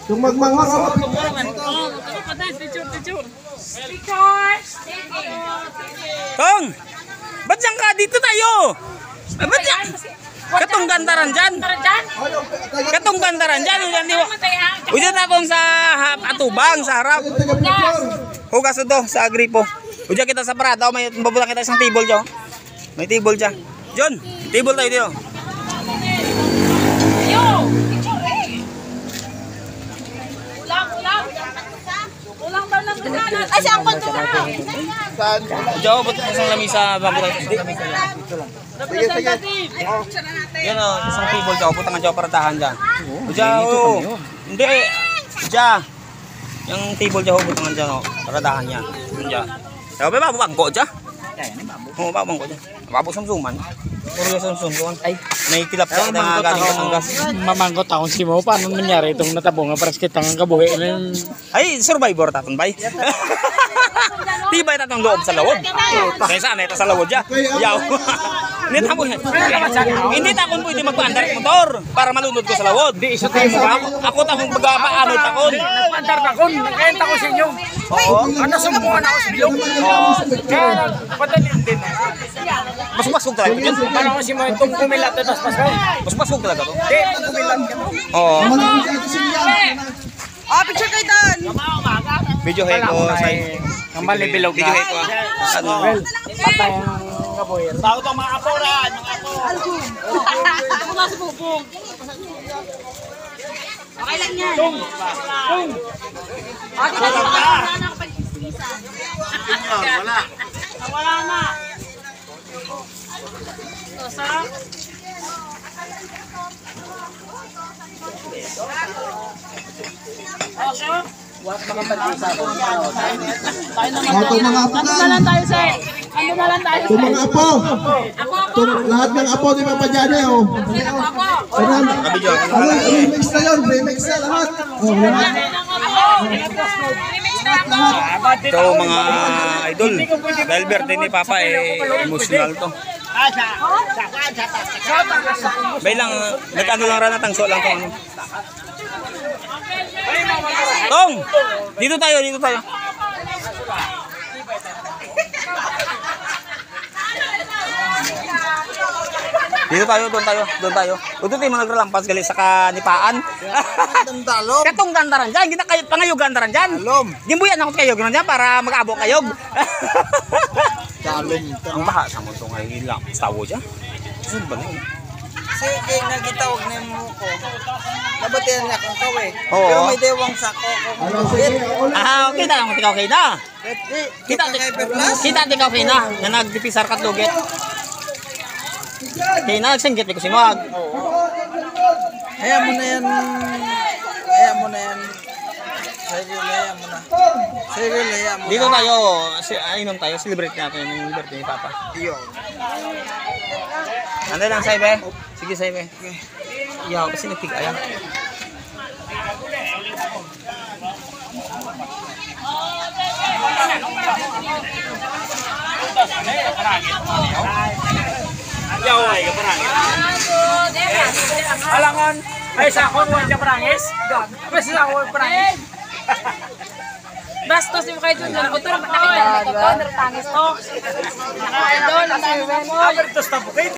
Yung magmanghang ako. Tong! Ba't dyan ka? Dito tayo! Ba't dyan? Katong gandaran dyan! Katong gandaran dyan! Uja tapong sa atubang, sa harap. Hugas ito sa agripo. Uja kita sa parada. May babulang kita isang table dyan. May table dyan. John, table tayo dito. Ay, si Angkol to na. Diyo, ba't isang lamisa babulang? Sige, sige. Yan o, isang table dyan. Putangan dyan, paradahan dyan. Uja, hindi. Uja. Yung table dyan, putangan dyan, paradahan niya. Uja. Pero may babangko dyan. Oo, babangko dyan. Babusumsuman. Puro yung sumsuman. Ay, may tilap ka na galing Batangas. Mamanggot akong si mo. Paano nangyari itong natabong? Paras kitang kabuhi. Ay, survivor tatong bay. Tibay tatong loob sa lawod. Kaya saan ito sa lawod dyan? Yaw. Hindi takon pwede magpaandar motor para malunod ko sa lawod. Ako takong magpapaano takon. Nagpaandar takon. Nagkayanta ko sa inyo. Oo. Ano sumpungan ako sa bilog? Kaya padalin din. Masuk-masuk talaga dyan. Paano ko si mo itong kumilat na tas-pasal? Masuk-masuk talaga to. Hindi, itong kumilat. Oo. Picture kayo doon. Video heko sa Kamal ni bilog video heko. Ano? Patay ang kabuhi. Tao to mga aporan, mga apo. Ako na si Bubong. Okay lang yan. Ate, wala na ako pag-isisan. Wala. Wala na. Sarap. Ito mga apo Ano na lang tayo, sir? Ano na lang tayo, Ito sir? mga apo. Ito, lahat ng apo ni Papa Jane, oh. Remix na yun. Remix na lahat. Oh, lahat. Ito mga idol. Dahil birthday ni Papa emotional to. Bay lang, nag-ano lang rin natangso lang to. Ano. Tong! Dito tayo, dito tayo. Dito tayo, doon tayo, doon tayo. Doon tayo mo nagralampas gali sa kanipaan. Katong gandaran dyan, kita kayo pangayog gandaran dyan. Gimbuyan ako kayo ganun dyan para mag-abo kayog. Ang baha sa mo itong ngayon lang. Stawo dyan. Saan ba na yun? Sige, nagitawag na mo ko. Nabatihan niya kung kawe. Oo. Pero may dewang sako ko. Okay na lang, tikaw kayo na. Kita kay Perlas. Kita tikaw kayo na, na nagdipisar katlugit. Kaya na, nagsinggit ko si Mag. Hayaan mo na yan. Hayaan mo na yan. Sige, hayaan mo na. Sige, hayaan mo na. Dito tayo, inom tayo, celebrate natin yung birthday ni Papa. Iyo. Ano lang, Saibe? Sige, Saibe. Iyaw, kasi nagtig-ayaw. Yaw ay kaparangis. Alangon. Ay sa ako wala ka parangis. Kasi sa ako parangis. Bastos yung kayo dun. Otor, nakita mo ito. Nartangis to. Idol, ang dami mo. Abertos tapos